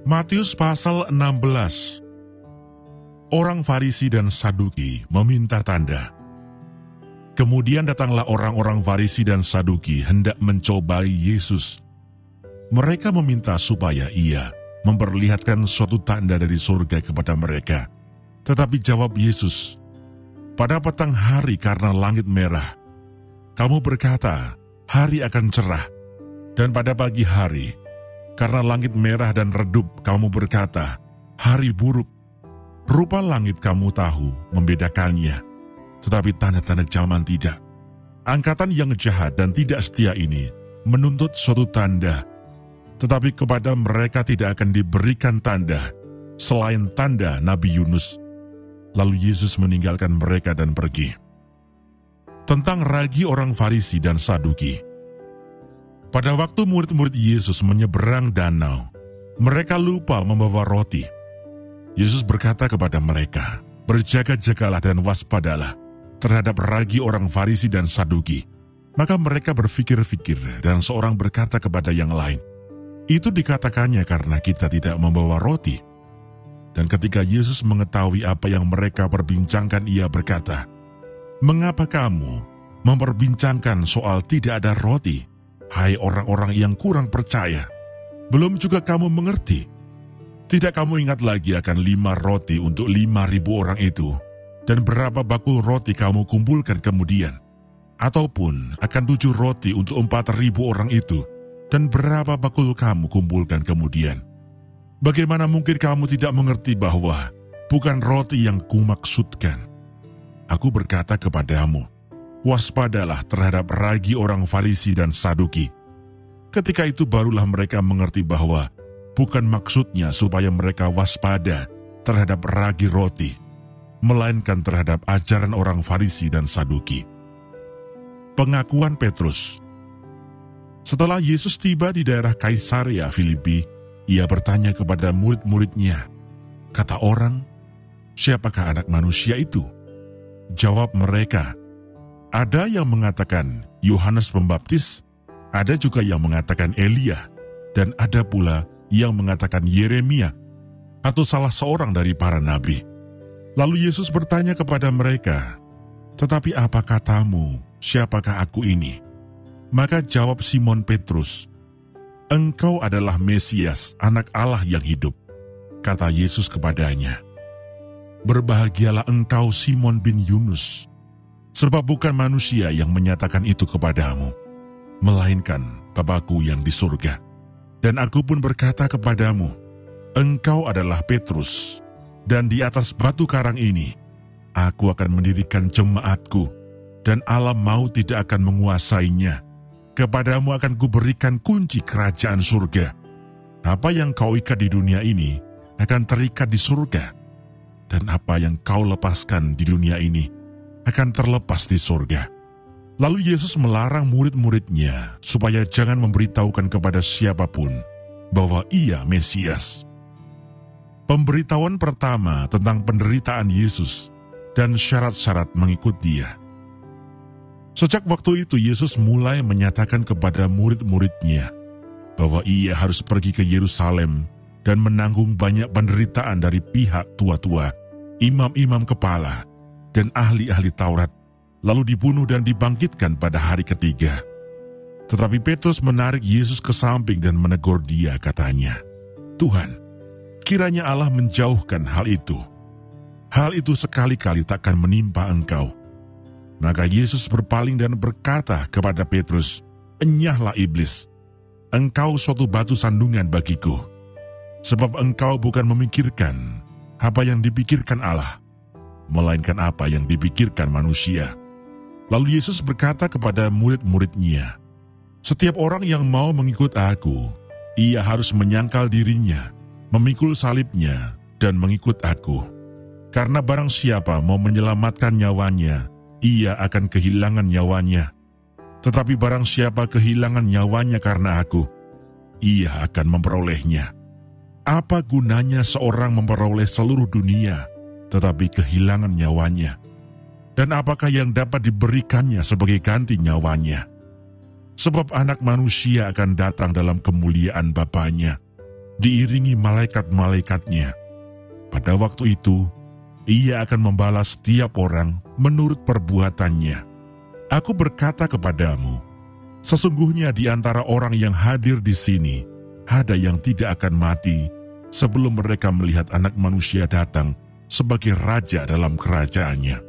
Matius pasal 16. Orang Farisi dan Saduki meminta tanda. Kemudian datanglah orang-orang Farisi dan Saduki hendak mencobai Yesus. Mereka meminta supaya ia memperlihatkan suatu tanda dari surga kepada mereka. Tetapi jawab Yesus, "Pada petang hari karena langit merah, kamu berkata, hari akan cerah. Dan pada pagi hari, karena langit merah dan redup, kamu berkata, hari buruk. Rupa langit kamu tahu membedakannya, tetapi tanda-tanda zaman tidak. Angkatan yang jahat dan tidak setia ini menuntut suatu tanda, tetapi kepada mereka tidak akan diberikan tanda selain tanda Nabi Yunus." Lalu Yesus meninggalkan mereka dan pergi. Tentang ragi orang Farisi dan Saduki. Pada waktu murid-murid Yesus menyeberang danau, mereka lupa membawa roti. Yesus berkata kepada mereka, "Berjaga-jagalah dan waspadalah terhadap ragi orang Farisi dan Saduki." Maka mereka berfikir-fikir dan seorang berkata kepada yang lain, "Itu dikatakannya karena kita tidak membawa roti." Dan ketika Yesus mengetahui apa yang mereka perbincangkan, ia berkata, "Mengapa kamu memperbincangkan soal tidak ada roti? Hai orang-orang yang kurang percaya, belum juga kamu mengerti? Tidak kamu ingat lagi akan 5 roti untuk 5.000 orang itu, dan berapa bakul roti kamu kumpulkan kemudian? Ataupun akan 7 roti untuk 4.000 orang itu, dan berapa bakul kamu kumpulkan kemudian? Bagaimana mungkin kamu tidak mengerti bahwa bukan roti yang kumaksudkan? Aku berkata kepadamu, waspadalah terhadap ragi orang Farisi dan Saduki." Ketika itu barulah mereka mengerti bahwa bukan maksudnya supaya mereka waspada terhadap ragi roti, melainkan terhadap ajaran orang Farisi dan Saduki. Pengakuan Petrus. Setelah Yesus tiba di daerah Kaisarea Filipi, ia bertanya kepada murid-muridnya, "Kata orang, siapakah anak manusia itu?" Jawab mereka, "Ada yang mengatakan Yohanes Pembaptis, ada juga yang mengatakan Elia, dan ada pula yang mengatakan Yeremia, atau salah seorang dari para nabi." Lalu Yesus bertanya kepada mereka, "Tetapi apa katamu, siapakah aku ini?" Maka jawab Simon Petrus, "Engkau adalah Mesias, anak Allah yang hidup." Kata Yesus kepadanya, "Berbahagialah engkau Simon bin Yunus, sebab bukan manusia yang menyatakan itu kepadamu, melainkan Bapa-Ku yang di surga. Dan aku pun berkata kepadamu, engkau adalah Petrus, dan di atas batu karang ini, aku akan mendirikan jemaatku, dan alam maut tidak akan menguasainya. Kepadamu akan kuberikan kunci kerajaan surga. Apa yang kau ikat di dunia ini, akan terikat di surga, dan apa yang kau lepaskan di dunia ini, akan terlepas di surga." Lalu Yesus melarang murid-muridnya supaya jangan memberitahukan kepada siapapun bahwa ia Mesias. Pemberitahuan pertama tentang penderitaan Yesus dan syarat-syarat mengikut Dia. Sejak waktu itu Yesus mulai menyatakan kepada murid-muridnya bahwa ia harus pergi ke Yerusalem dan menanggung banyak penderitaan dari pihak tua-tua, imam-imam kepala, dan ahli-ahli Taurat, lalu dibunuh dan dibangkitkan pada hari ketiga. Tetapi Petrus menarik Yesus ke samping dan menegur dia, katanya, "Tuhan, kiranya Allah menjauhkan hal itu. Hal itu sekali-kali takkan menimpa engkau." Maka Yesus berpaling dan berkata kepada Petrus, "Enyahlah iblis, engkau suatu batu sandungan bagiku, sebab engkau bukan memikirkan apa yang dipikirkan Allah, melainkan apa yang dipikirkan manusia." Lalu Yesus berkata kepada murid-muridnya, "Setiap orang yang mau mengikut aku, ia harus menyangkal dirinya, memikul salibnya, dan mengikut aku. Karena barang siapa mau menyelamatkan nyawanya, ia akan kehilangan nyawanya. Tetapi barang siapa kehilangan nyawanya karena aku, ia akan memperolehnya. Apa gunanya seorang memperoleh seluruh dunia, tetapi kehilangan nyawanya? Dan apakah yang dapat diberikannya sebagai ganti nyawanya? Sebab anak manusia akan datang dalam kemuliaan Bapanya, diiringi malaikat-malaikatnya. Pada waktu itu, Ia akan membalas setiap orang menurut perbuatannya. Aku berkata kepadamu, sesungguhnya di antara orang yang hadir di sini, ada yang tidak akan mati sebelum mereka melihat Anak Manusia datang sebagai Raja dalam kerajaannya."